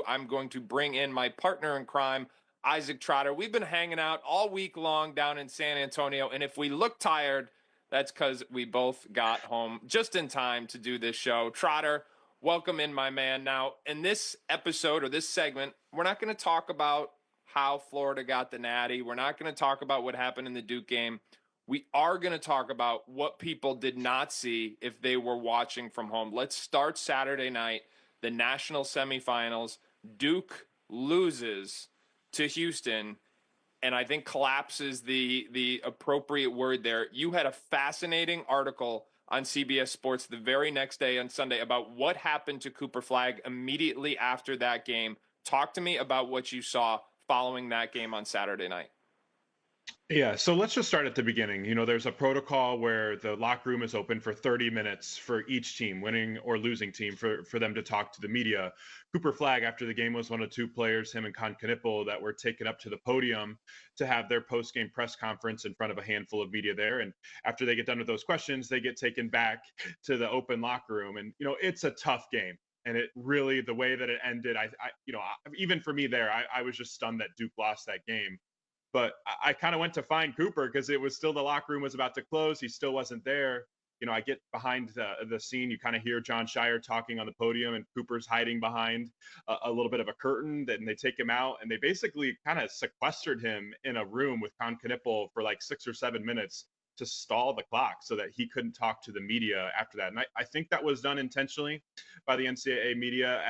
I'm going to bring in my partner in crime, Isaac Trotter. We've been hanging out all week long down in San Antonio, and if we look tired, that's because we both got home just in time to do this show. Trotter, welcome in, my man. Now, in this episode or this segment, we're not going to talk about how Florida got the natty. We're not going to talk about what happened in the Duke game. We are going to talk about what people did not see if they were watching from home. Let's start Saturday night, the national semifinals. Duke loses to Houston, and I think collapses the appropriate word there. You had a fascinating article on CBS Sports the very next day on Sunday about what happened to Cooper Flagg immediately after that game. Talk to me about what you saw following that game on Saturday night. Yeah, so let's just start at the beginning. There's a protocol where the locker room is open for 30 minutes for each team, winning or losing team, for them to talk to the media. Cooper Flagg, after the game, was one of two players, him and Con Knipple, that were taken up to the podium to have their post-game press conference in front of a handful of media there. And after they get done with those questions, they get taken back to the open locker room. And, it's a tough game. And it really, the way that it ended, even for me there, I was just stunned that Duke lost that game. But I kind of went to find Cooper because it was still, the locker room was about to close. He still wasn't there. I get behind the scene. You kind of hear John Shire talking on the podium, and Cooper's hiding behind a little bit of a curtain. Then they take him out, and they basically kind of sequestered him in a room with Con Knipple for like 6 or 7 minutes to stall the clock so that he couldn't talk to the media after that. And I think that was done intentionally by the NCAA media,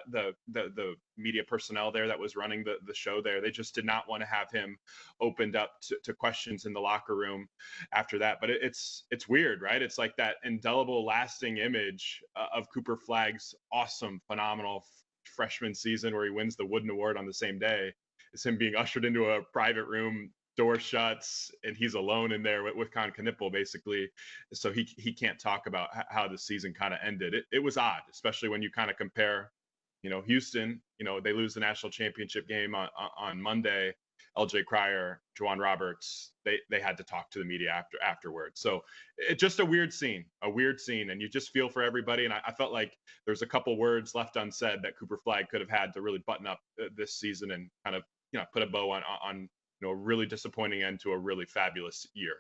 the media personnel there that was running the show there. They just did not want to have him opened up to questions in the locker room after that. But it's weird, right? It's like that indelible, lasting image of Cooper Flagg's awesome, phenomenal freshman season where he wins the Wooden Award on the same day. It's him being ushered into a private room, door shuts, and he's alone in there with Con Knipple, basically. So he can't talk about how the season kind of ended. It was odd, especially when you kind of compare, Houston, they lose the national championship game on Monday. LJ Cryer, Juwan Roberts, they had to talk to the media afterwards. So it's just a weird scene, and you just feel for everybody. And I felt like there's a couple words left unsaid that Cooper Flagg could have had to really button up this season and kind of, put a bow on a really disappointing end to a really fabulous year.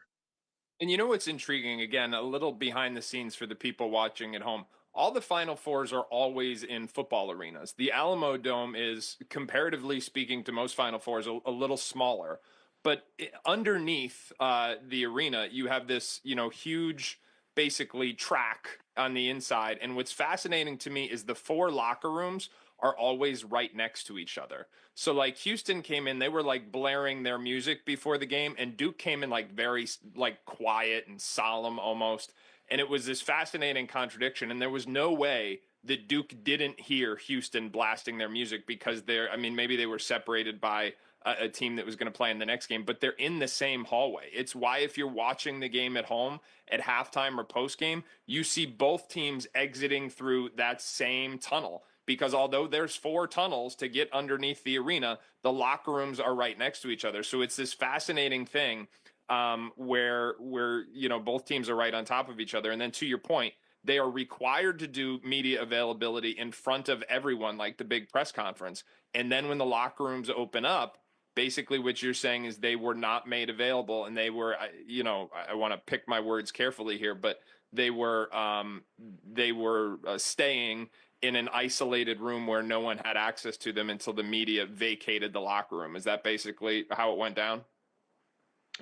And you know what's intriguing? Again, a little behind the scenes for the people watching at home. All the Final Fours are always in football arenas. The Alamo Dome is, comparatively speaking to most Final Fours, a little smaller. But underneath the arena, you have this, huge, basically track on the inside. And what's fascinating to me is the four locker rooms are always right next to each other. So like Houston came in, they were like blaring their music before the game, and Duke came in like very like quiet and solemn almost. And it was this fascinating contradiction. And there was no way that Duke didn't hear Houston blasting their music because maybe they were separated by a team that was going to play in the next game, but they're in the same hallway. It's why if you're watching the game at home at halftime or postgame, you see both teams exiting through that same tunnel. Because although there's four tunnels to get underneath the arena, the locker rooms are right next to each other. So it's this fascinating thing where both teams are right on top of each other. And then to your point, they are required to do media availability in front of everyone, like the big press conference. And then when the locker rooms open up, basically what you're saying is they were not made available, and they were, I want to pick my words carefully here, but they were staying in an isolated room where no one had access to them until the media vacated the locker room. Is that basically how it went down?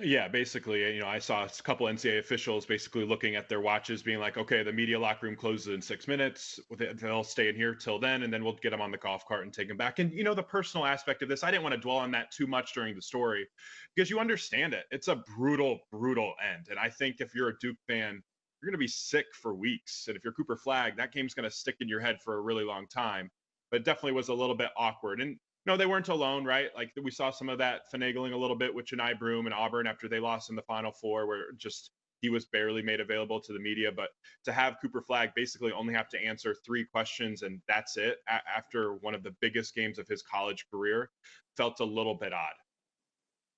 Yeah, basically, I saw a couple NCAA officials basically looking at their watches, being like, okay, the media locker room closes in 6 minutes. They'll stay in here till then, and then we'll get them on the golf cart and take them back. And, the personal aspect of this, I didn't want to dwell on that too much during the story because you understand it. It's a brutal, brutal end. And I think if you're a Duke fan, you're going to be sick for weeks. And if you're Cooper Flagg, that game's going to stick in your head for a really long time. But it definitely was a little bit awkward. And no, they weren't alone, right? Like we saw some of that finagling a little bit with Chani Broome and Auburn after they lost in the Final Four, where just he was barely made available to the media. But to have Cooper Flagg basically only have to answer 3 questions and that's it after one of the biggest games of his college career felt a little bit odd.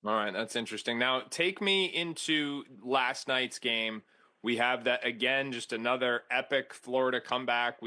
All right, that's interesting. Now, take me into last night's game. We have that again, just another epic Florida comeback.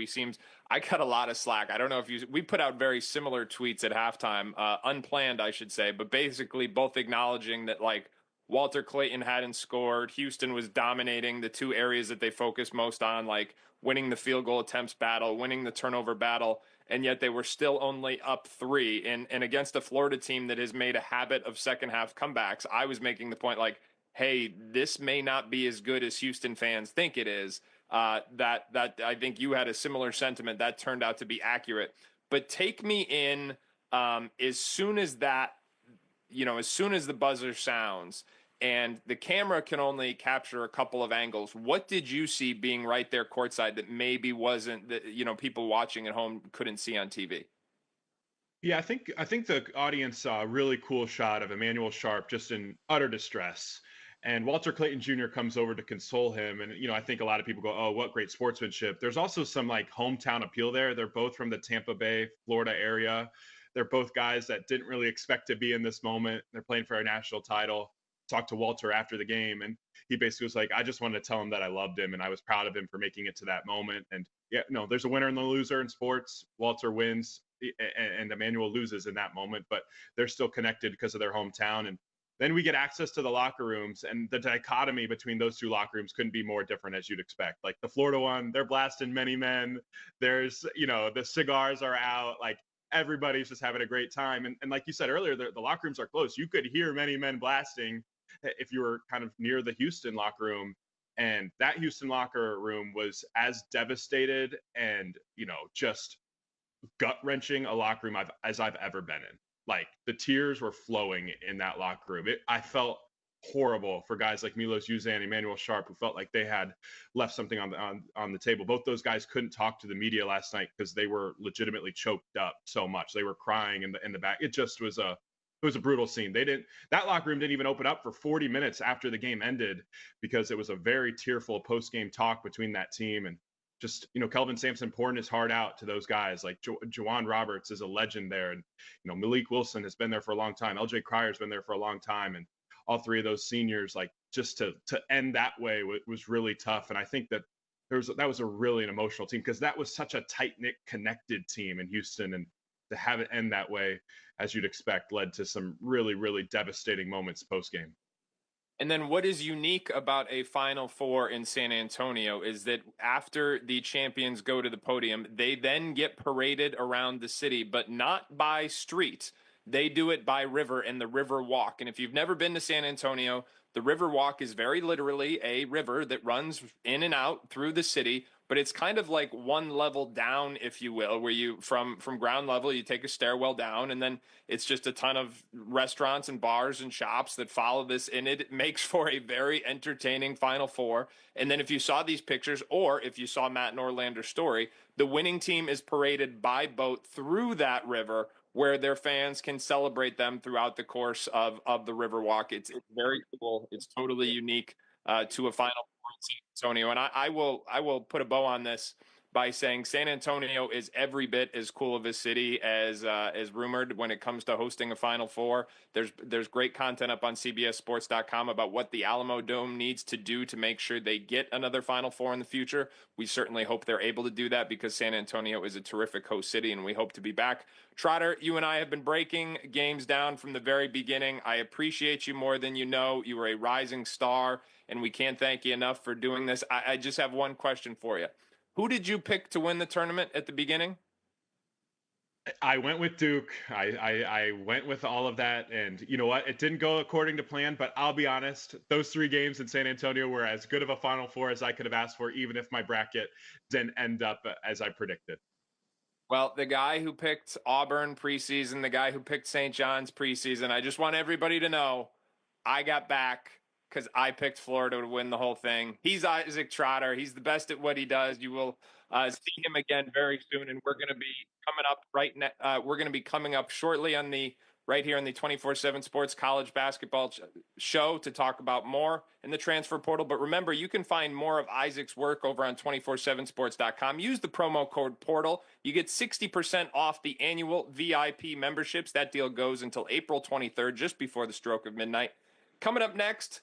I got a lot of slack. I don't know if we put out very similar tweets at halftime, unplanned, I should say, but basically both acknowledging that like Walter Clayton hadn't scored. Houston was dominating the two areas that they focused most on, like winning the field goal attempts battle, winning the turnover battle, and yet they were still only up three. And against a Florida team that has made a habit of second half comebacks, I was making the point like, hey, this may not be as good as Houston fans think it is. That I think you had a similar sentiment that turned out to be accurate. But take me in as soon as that, as soon as the buzzer sounds and the camera can only capture a couple of angles. What did you see being right there courtside that maybe wasn't that people watching at home couldn't see on TV? Yeah, I think the audience saw a really cool shot of Emmanuel Sharp just in utter distress. And Walter Clayton Jr. comes over to console him. And, I think a lot of people go, oh, what great sportsmanship. There's also some like hometown appeal there. They're both from the Tampa Bay, Florida area. They're both guys that didn't really expect to be in this moment. They're playing for a national title. Talked to Walter after the game, and he basically was like, I just wanted to tell him that I loved him and I was proud of him for making it to that moment. And yeah, no, there's a winner and a loser in sports. Walter wins and Emmanuel loses in that moment, but they're still connected because of their hometown. And then we get access to the locker rooms, and the dichotomy between those two locker rooms couldn't be more different, as you'd expect. Like the Florida one, they're blasting many men. There's, the cigars are out. Like everybody's just having a great time. And like you said earlier, the locker rooms are close. You could hear many men blasting if you were kind of near the Houston locker room. And that Houston locker room was as devastated and, just gut wrenching a locker room as I've ever been in. Like the tears were flowing in that locker room. I felt horrible for guys like Milos Uzan and Emmanuel Sharp, who felt like they had left something on the table. Both those guys couldn't talk to the media last night because they were legitimately choked up so much. They were crying in the back. It just was a brutal scene. That locker room didn't even open up for 40 minutes after the game ended because it was a very tearful post-game talk between that team. And just, Kelvin Sampson pouring his heart out to those guys. Like Juwan Roberts is a legend there. And, Malik Wilson has been there for a long time. LJ Cryer's been there for a long time. And all three of those seniors, like just to end that way was really tough. And I think that that was a really an emotional team because that was such a tight-knit, connected team in Houston. And to have it end that way, as you'd expect, led to some really, really devastating moments post-game. And then what is unique about a Final Four in San Antonio is that after the champions go to the podium, they then get paraded around the city, but not by street. They do it by river and the river walk. And if you've never been to San Antonio, the river walk is very literally a river that runs in and out through the city, but it's kind of like one level down, if you will, where you from ground level, you take a stairwell down, and then it's just a ton of restaurants and bars and shops that follow this, and it makes for a very entertaining Final Four. And then if you saw these pictures, or if you saw Matt Norlander's story, the winning team is paraded by boat through that river where their fans can celebrate them throughout the course of the Riverwalk. It's very cool. It's totally unique to a Final Four in San Antonio. And I will put a bow on this by saying San Antonio is every bit as cool of a city as rumored when it comes to hosting a Final Four. There's great content up on CBSSports.com about what the Alamo Dome needs to do to make sure they get another Final Four in the future. We certainly hope they're able to do that because San Antonio is a terrific host city, and we hope to be back. Trotter, you and I have been breaking games down from the very beginning. I appreciate you more than you know. You are a rising star, and we can't thank you enough for doing this. I just have one question for you. Who did you pick to win the tournament at the beginning? I went with Duke. I went with all of that. And you know what? It didn't go according to plan, but I'll be honest. Those three games in San Antonio were as good of a Final Four as I could have asked for, even if my bracket didn't end up as I predicted. Well, the guy who picked Auburn preseason, the guy who picked St. John's preseason, I just want everybody to know I got back because I picked Florida to win the whole thing. He's Isaac Trotter. He's the best at what he does. You will see him again very soon, and we're going to be coming up we're going to be coming up shortly on the right here on the 24/7 Sports College Basketball Show to talk about more in the transfer portal. But remember, you can find more of Isaac's work over on 247sports.com. Use the promo code PORTAL. You get 60% off the annual VIP memberships. That deal goes until April 23rd, just before the stroke of midnight. Coming up next,